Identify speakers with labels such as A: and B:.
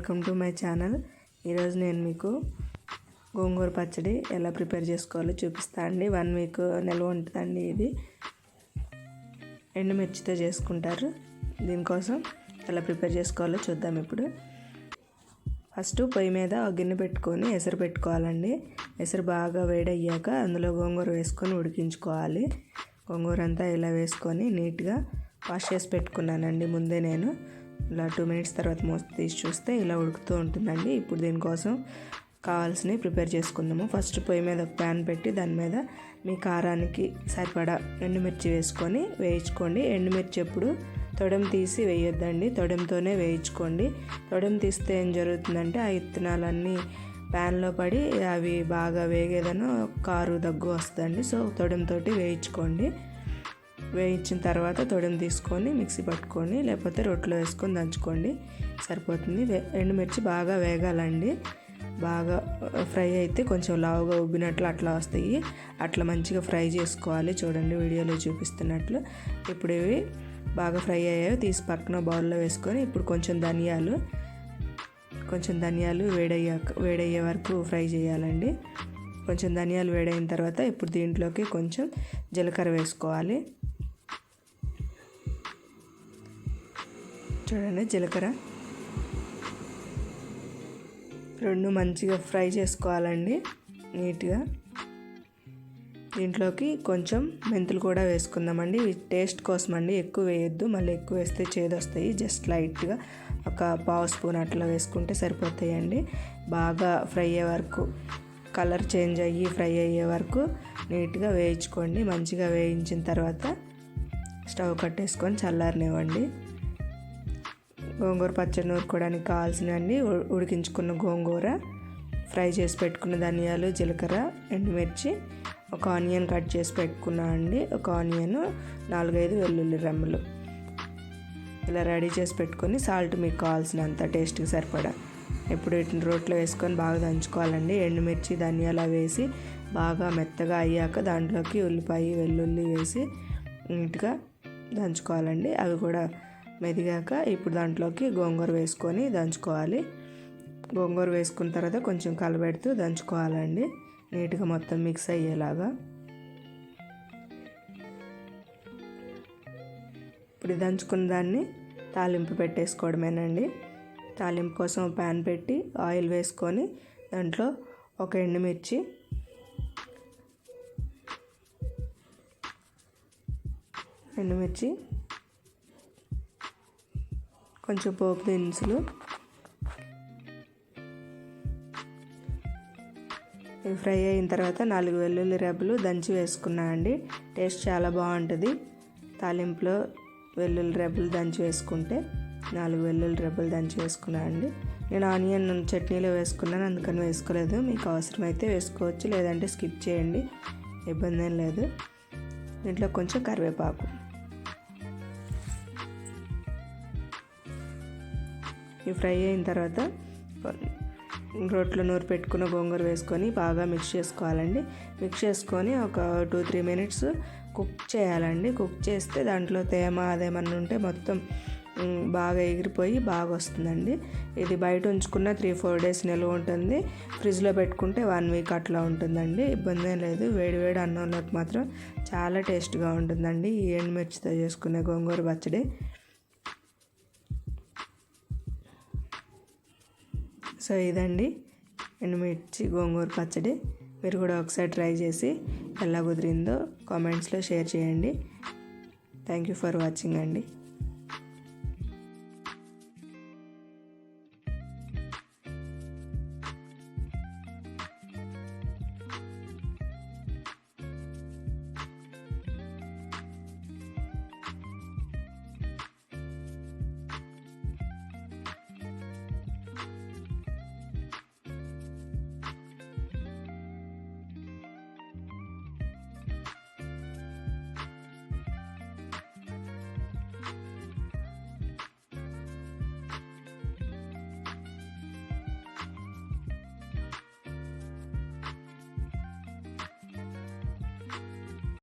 A: Welcome to my channel. ఈరోజు నేను మీకు గోంగూర పచ్చడి ఎలా ప్రిపేర్ చేసుకోవాలో చూపిస్తాను అండి. 1 వీక్ నిల్వ ఉంటుందండి. ఇది ఎండుమిర్చితో చేసుకుంటారు. దీనికోసం ఎలా ప్రిపేర్ చేసుకోవాలో చూద్దాం. ఇప్పుడు ఫస్ట్ పొయ్యి మీద ఒక గిన్నె పెట్టుకొని ఎసరు పెట్టుకోవాలండి. ఎసరు బాగా వేడయ్యాక అందులో గోంగూర వేసుకొని ఉడికించుకోవాలి. గోంగూర అంతా ఇలా వేసుకొని నీట్గా వాష్ చేసి పెట్టుకున్నానండి ముందే. నేను ఇలా 2 మినిట్స్ తర్వాత మూత తీసి చూస్తే ఇలా ఉడుకుతూ ఉంటుందండి. ఇప్పుడు దీనికోసం కావాల్సినవి ప్రిపేర్ చేసుకుందాము. ఫస్ట్ పొయ్యి మీద ఒక ప్యాన్ పెట్టి దాని మీద మీ కారానికి సరిపడా ఎండుమిర్చి వేసుకొని వేయించుకోండి. ఎండుమిర్చి ఎప్పుడు తొడెం తీసి వేయొద్దండి, తొడెంతోనే వేయించుకోండి. తొడెం తీస్తే ఏం జరుగుతుందంటే ఆ ఇత్తనాలన్నీ ప్యాన్లో పడి అవి బాగా వేగేదనో కారు దగ్గు వస్తుందండి. సో తొడెంతో వేయించుకోండి. వేయించిన తర్వాత తొడెం తీసుకొని మిక్సీ పట్టుకొని లేకపోతే రొట్టెలో వేసుకొని దంచుకోండి, సరిపోతుంది. ఎండుమిర్చి బాగా వేగాలండి. బాగా ఫ్రై అయితే కొంచెం లావుగా ఉబ్బినట్లు అట్లా వస్తాయి. అట్లా మంచిగా ఫ్రై చేసుకోవాలి. చూడండి వీడియోలో చూపిస్తున్నట్లు. ఇప్పుడు ఇవి బాగా ఫ్రై అయ్యాయి. తీసి పక్కన బౌల్లో వేసుకొని ఇప్పుడు కొంచెం ధనియాలు వేడయ్యే వరకు ఫ్రై చేయాలండి. కొంచెం ధనియాలు వేడైన తర్వాత ఇప్పుడు దీంట్లోకి కొంచెం జీలకర్ర వేసుకోవాలి. చూడండి, జీలకర్ర రెండు మంచిగా ఫ్రై చేసుకోవాలండి నీట్గా. దీంట్లోకి కొంచెం మెంతులు కూడా వేసుకుందామండి. టేస్ట్ కోసం అండి, ఎక్కువ వేయొద్దు, మళ్ళీ ఎక్కువ వేస్తే చేదొస్తాయి. జస్ట్ లైట్గా ఒక 1/2 స్పూన్ అట్లా వేసుకుంటే సరిపోతాయండి. బాగా ఫ్రై అయ్యే వరకు, కలర్ చేంజ్ అయ్యి ఫ్రై అయ్యే వరకు నీట్గా వేయించుకోండి. మంచిగా వేయించిన తర్వాత స్టవ్ కట్టేసుకొని చల్లారనివ్వండి. గోంగూర పచ్చడి నూరుకోవడానికి కావాల్సినవన్నీ ఉడికించుకున్న గోంగూర, ఫ్రై చేసి పెట్టుకున్న ధనియాలు, జీలకర్ర, ఎండుమిర్చి, ఒక ఆనియన్ కట్ చేసి పెట్టుకున్నా అండి. ఒక ఆనియన్, 4-5 వెల్లుల్లి రెమ్మలు ఇలా రెడీ చేసి పెట్టుకొని సాల్ట్ మీకు కావాల్సినంత టేస్ట్కి సరిపడా. ఇప్పుడు వీటిని రోట్లో వేసుకొని బాగా దంచుకోవాలండి. ఎండుమిర్చి, ధనియాలు వేసి బాగా మెత్తగా అయ్యాక దాంట్లోకి ఉల్లిపాయ, వెల్లుల్లి వేసి నీట్గా దంచుకోవాలండి. అవి కూడా మెదిగాక ఇప్పుడు దాంట్లోకి గోంగూర వేసుకొని దంచుకోవాలి. గోంగూర వేసుకున్న తర్వాత కొంచెం కలబెడుతూ దంచుకోవాలండి, నీట్గా మొత్తం మిక్స్ అయ్యేలాగా. ఇప్పుడు దంచుకున్న దాన్ని తాలింపు పెట్టేసుకోవడమేనండి. తాలింపు కోసం ప్యాన్ పెట్టి ఆయిల్ వేసుకొని దాంట్లో ఒక ఎండుమిర్చి, కొంచెం పోపు దినుసులు, ఇవి ఫ్రై అయిన తర్వాత 4 వెల్లుల్లి రెబ్బలు దంచి వేసుకున్నా అండి. టేస్ట్ చాలా బాగుంటుంది. తాలింపులో వెల్లుల్లి రెబ్బలు దంచి వేసుకుంటే 4 వెల్లుల్లి రెబ్బలు దంచి వేసుకున్నా అండి. నేను ఆనియన్ చట్నీలో వేసుకున్నాను, అందుకని వేసుకోలేదు. మీకు అవసరమైతే వేసుకోవచ్చు, లేదంటే స్కిప్ చేయండి, ఇబ్బంది ఏం లేదు. దీంట్లో కొంచెం కరివేపాకు, ఇవి ఫ్రై అయిన తర్వాత రోట్లో నూరు పెట్టుకున్న గోంగూర వేసుకొని బాగా మిక్స్ చేసుకోవాలండి. మిక్స్ చేసుకొని ఒక 2-3 మినిట్స్ కుక్ చేయాలండి. కుక్ చేస్తే దాంట్లో తేమ అదేమన్నా ఉంటే మొత్తం బాగా ఎగిరిపోయి బాగా వస్తుందండి. ఇది బయట ఉంచుకున్న 3-4 డేస్ నిల్వ ఉంటుంది. ఫ్రిడ్జ్లో పెట్టుకుంటే 1 వీక్ అట్లా ఉంటుందండి. ఇబ్బంది ఏం లేదు. వేడివేడి అన్నంలోకి మాత్రం చాలా టేస్ట్గా ఉంటుందండి ఈ ఎండుమిర్చితో చేసుకునే గోంగూర పచ్చడి. సో ఇదండి ఎండుమిర్చి గోంగూర పచ్చడి. మీరు కూడా ఒకసారి ట్రై చేసి ఎలా కుదిరిందో కామెంట్స్లో షేర్ చేయండి. థ్యాంక్ యూ ఫర్ వాచింగ్ అండి.